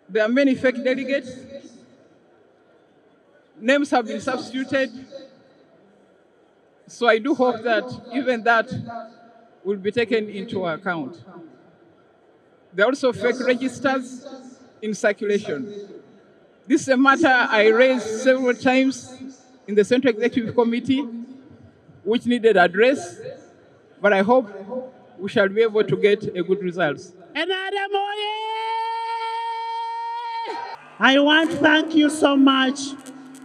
There are many fake delegates. Names have been substituted. So I do hope that even that will be taken into account. There are also fake registers in circulation. This is a matter I raised several times in the Central Executive Committee, which needed address, but I hope we shall be able to get a good result. I want to thank you so much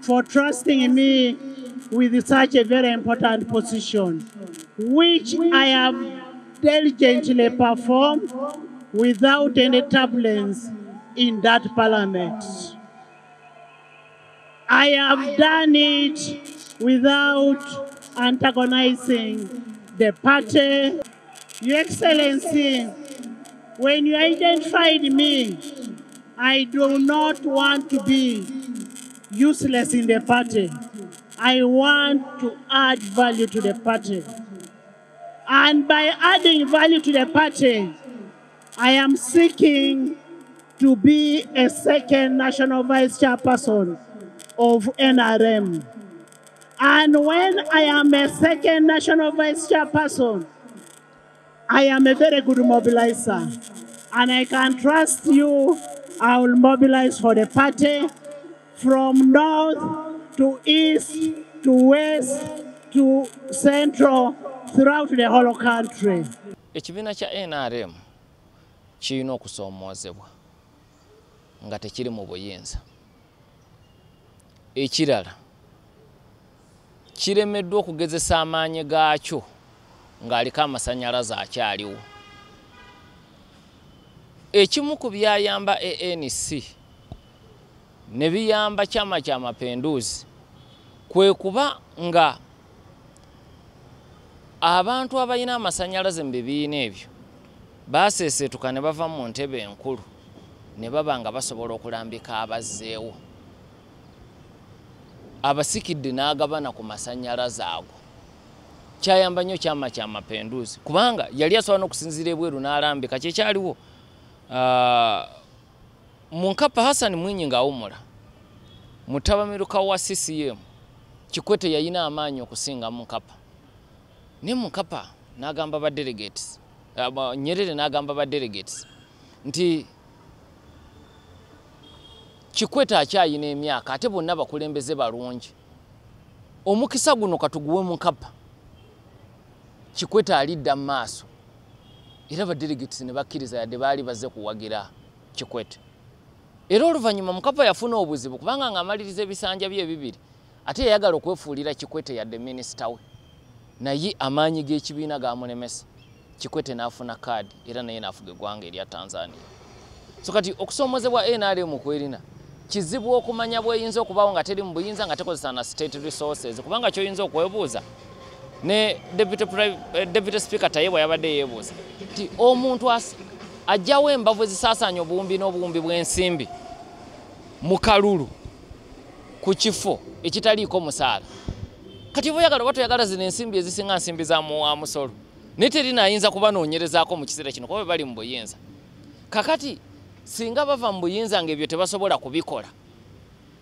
for trusting me with such a very important position, which I have diligently performed without any turbulence in that parliament. I have done it without antagonizing the party. Your Excellency, when you identified me, I do not want to be useless in the party. I want to add value to the party. And by adding value to the party, I am seeking to be a second national vice chairperson of NRM. And when I am a second national vice chairperson, I am a very good mobilizer. And I can trust you, I will mobilize for the party from north to east to west to central throughout the whole country. Ekibiina kya NRM kirina okusoomoozebwa nga tekiri mu buyinza. Ekirala kiremeddwa okugezesa amaanyi gaakyo ng'aliko amasannyalaze akyaliwo. Ekimu ku byayamba ANC ne biyamba Chama cha Mapinduzi kwe kuba nga abantu abalina amasannyalaze mu bibiina ebyo baaseeseetuka ne bava mu ntebe enkulu ne baba nga basobola okulambika abazzeewo. Abasikidde n'agabana ku masannyalaze ago. Kyayamba nnyo Chama cha Mapinduzi kubanga yali asobola n'okusinziira ebweru n'alambika kyekyaliwo. Munkapa Hassan Mwinyi ng'awumula mutabamiruka wa CCM Kikwete yayina amaanyi okusinga Munkapa. Ne Munkapa n'agamba ba delegates, Nyerere n'agamba ba delegates nti Kikwete akyayina emyaka ate bonna bakulembeze balungi. Omukisa guno katuguwe Munkapa. Kikwete alidda mu maaso. Era ba delegates ne bakkiriza yadde baali bazze kuwagira Kikwete. Era oluvannyuma Munkapa yafuna obuzibu kubanga ng'amaliriza ebisanja bye ebibiri ate yayagala okwefuulira Kikwete yadde minisita we. Naye amaanyi g'ekibiina gaamulemesa. Kikwete n'afuna kaadi era naye n'afuga eggwanga erya Tanzania. So kati okusoomoozebwa NRM kwerina kizibu okumanya bweyinza okubaawo nga teri mu buyinza nga tekozesa na state resources kubanga ky'oyinza okwebuuza. Ne Deputy Speaker Tayeebwa yabadde yeebuuza nti omuntu ajjawo embavu ezisaasaanya obuwumbi n'obuwumbi bw'ensimbi mu kalulu ku kifo ekitaliiko musaala. Kati oyagala toyagala zino ensimbi ezisinga nsimbi za musolo. Naye terina ayinza kubanoonyerezaako mu kiseera kino kuba bali mu buyinza. Kakati singa bava mu buyinza ng'ebyo tebasobola kubikola,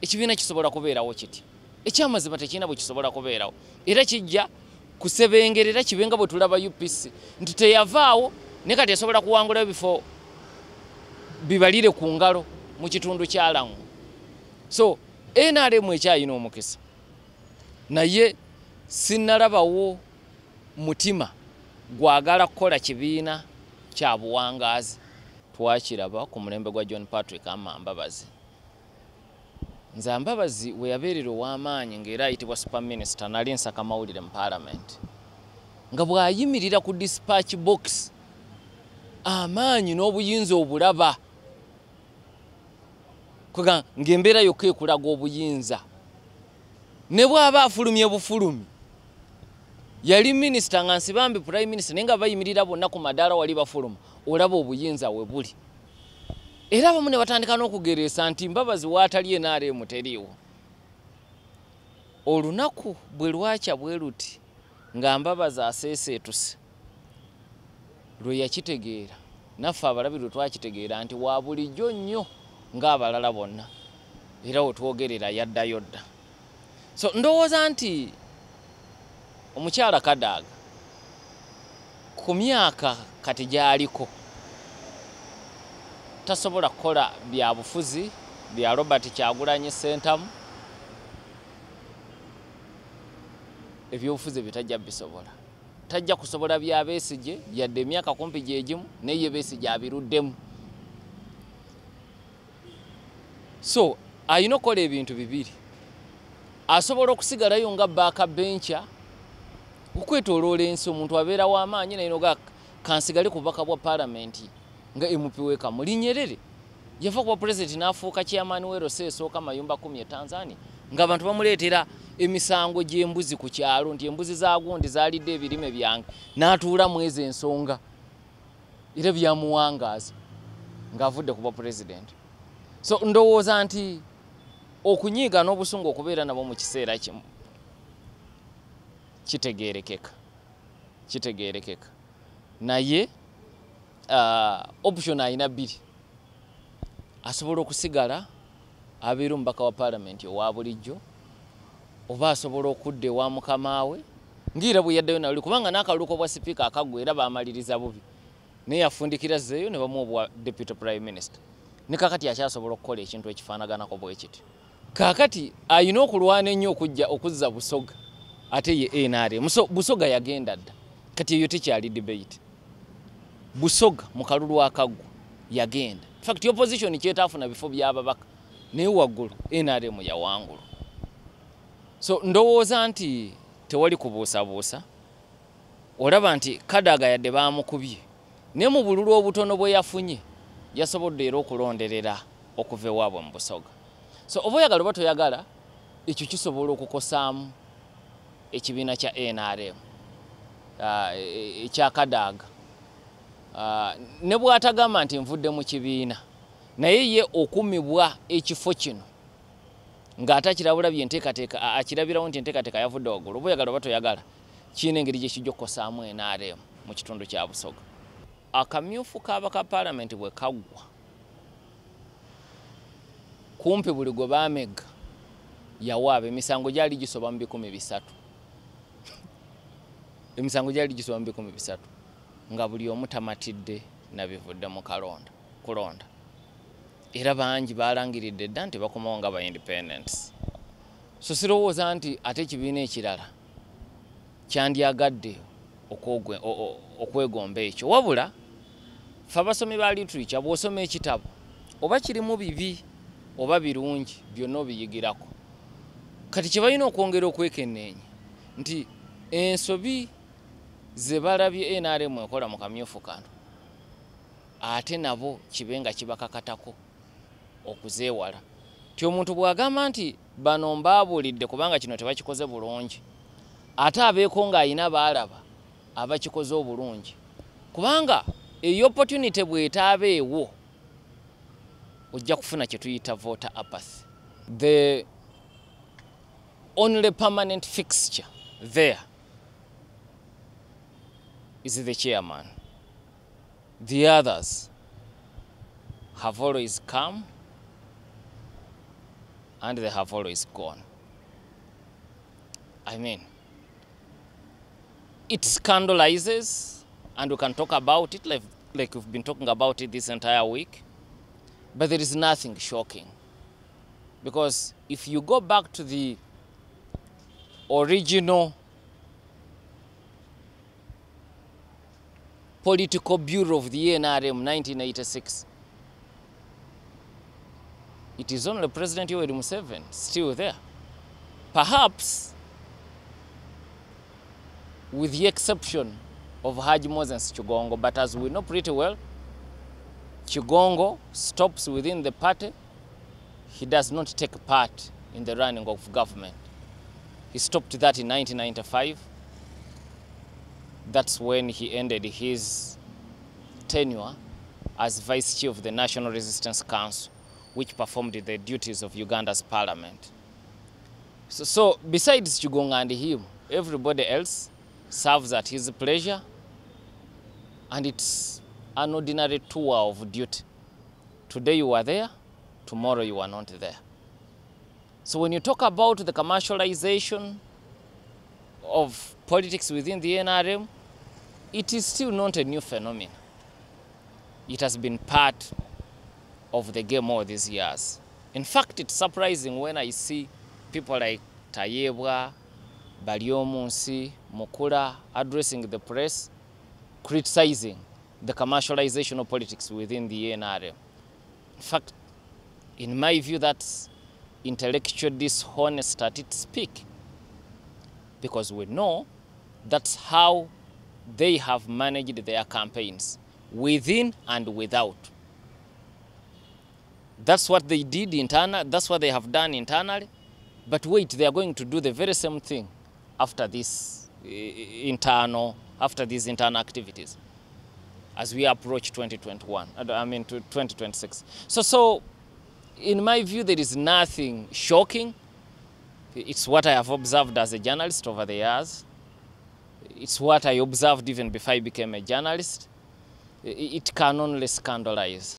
ekibiina kisobola kubeerawo kiti. Ekyamazima tekirina bwe kisobola kubeerawo. Era kijja kusebengerera kibenga bwe tulaba UPC nti teyavaawo ne kati yasobola kuwangula ebifo bibalire ku ngalo mu kitundu kya Lamu. So NRM ekyayina omukisa naye sinnalabawo mutima gwagala kukola kibiina kya buwangaazi. Twakiraba ku mulembe gwa John Patrick Mbabazi. Nze Mbabazi we yabeerera ow'amaanyi ng'era ayitibwa super minister nali nsaka mawulire mu parliament nga bw'ayimirira ku dispatch box amaanyi n'obuyinza obulaba kwega ng'embeera yokka ekulaga obuyinza ne bw'aba afulumye bufulumi yali minister nga nsibambi prime minister naye nga bayimirira bonna ku madaala wali bafuluma olaba obuyinza we buli. Era abamu ne batandika n'okugereesa nti Mbabazi waatali NRM teriiwo. Olunaku bwe lwakya bwe luti nga Mbabazi aseeseetuse lwe yakitegeera naffe abalabi lwe twakitegeera nti wa bulijjo nnyo ng'abalala bonna era wetwogerera yaddayo dda. So ndowooza nti omukyala Kadaga ku myaka kati gy'aliko tasobola kukola bya bufuzi bya Robert Kyagulanyi Ssentamu, ebyobufuzi bitajja bisobola. Tajja kusobola bya Besigye yadde emyaka kumpi gyegimu naye Besigye abiruddemu. So ayina okukola ebintu bibiri. Asobola okusigalayo nga backbencher okwetoloola ensi, omuntu abeera w'amaanyi naye noga kansigale ku bubaka bwa paalamenti nga MP w'eka Mulinyerere yava kuba president n'afuuka chairman w'ero Seesooka Mayumba 10 Tanzania ng'abantu bamuleetera emisango gy'embuzi ku kyalo nti embuzi za gundi zaalidde ebirime byange n'atuula mu ezo ensonga era byamuwangaaza ng'avudde kuba president. So ndowooza nti okunyiiga n'obusungu okubeera nabo mu kiseera kimu kitegeerekeka naye option ayina bbiri. Asobola okusigala abeera omubaka wa paalamenti owa bulijjo oba asobola okudda ewa mukama we ng'era bwe yaddayo naluli kubanga n'akaluuko bwa sipiika akaggwa era baamaliriza bubi naye yafundikira zeeyo ne bamuwa obwa deputy prime minister ne kakati akyasobola okukola ekintu ekifaanaganako bwe kityo. Kaakati ayina okulwana ennyo okuzza Busoga ate ye NRM. Busoga yagenda dda kati eyo tekyali debate. Busoga mu kalulu akaggwa yagenda. In fact opposition kyetaafuna bifo by'ababaka naye waggulu NRM yawangulu. So ndowooza nti tewali kubuusabuusa. Olaba nti Kadaga yadde baamukubye naye mu bululu obutono bwe yafunye yasobodde era okulonderera okuva ewaabwe mu Busoga. So oba oyagala oba toyagala ekyo kisobola okukosaamu ekibiina kya NRM ekya Kadaga. Ne bw'atagamba nti nvudde mu kibiina naye ye okumibwa ekifo kino ng'atakirabula byenteekateeka akirabirawo nti enteekateeka yavudde waggulu. Oba oyagala oba toyagala kiina engeri gye kijja okukosaamu NRM mu kitundu kya Busoga. Akamyufu k'abaka paalamenti bwe kaggwa kumpi buli gwe baamegga yawaaba emisango gyali gisoba mu 300. Emisango gyali gisoba mu 300 nga buli omu tamatidde nabivudde mu kulonda. Era bangi baalangiridde dda nti bakomawo nga ba independents. So sirowooza nti ate ekibiina ekirala kyandyagadde okwegomba ekyo. Wabula ffe abasomi ba literature bw'osoma ekitabo oba kirimu bibi oba birungi byonna obiyigirako. Kati kye balina okwongera okwekenneenya nti ensobi ze balabye NRM ekola mu kamyufu kano ate nabo kibe nga kibakakatako okuzeewala. Ti omuntu bw'agamba nti bano mbaabulidde kubanga kino tebakikoze bulungi ate abeeko ng'ayina baalaba abakikoze obulungi kubanga eyo opportunity bw'etaabeewo ojja kufuna kye tuyita voter apathy. The only permanent fixture there is the chairman. The others have always come and they have always gone. I mean, it scandalizes, and we can talk about it like we've been talking about it this entire week, but there is nothing shocking. Because if you go back to the original political bureau of the NRM 1986, it is only President Yoweri Museveni still there. Perhaps with the exception of Haji Moses Chigongo, but as we know pretty well, Chigongo stops within the party. He does not take part in the running of government. He stopped that in 1995. That's when he ended his tenure as Vice Chair of the National Resistance Council, which performed the duties of Uganda's parliament. So besides Chigongo and him, everybody else serves at his pleasure, and it's an ordinary tour of duty. Today you are there, tomorrow you are not there. So when you talk about the commercialization of politics within the NRM, it is still not a new phenomenon. It has been part of the game all these years. In fact, it's surprising when I see people like Tayebwa, Bariomunsi, Mukula addressing the press, criticizing the commercialization of politics within the NRM. In fact, in my view, that's intellectual dishonest at its peak, because we know that's how they have managed their campaigns, within and without. That's what they did internally, that's what they have done internally. But wait, they are going to do the very same thing after this internal activities as we approach 2026. So in my view, there is nothing shocking. It's what I have observed as a journalist over the years. It's what I observed even before I became a journalist. It can only scandalize.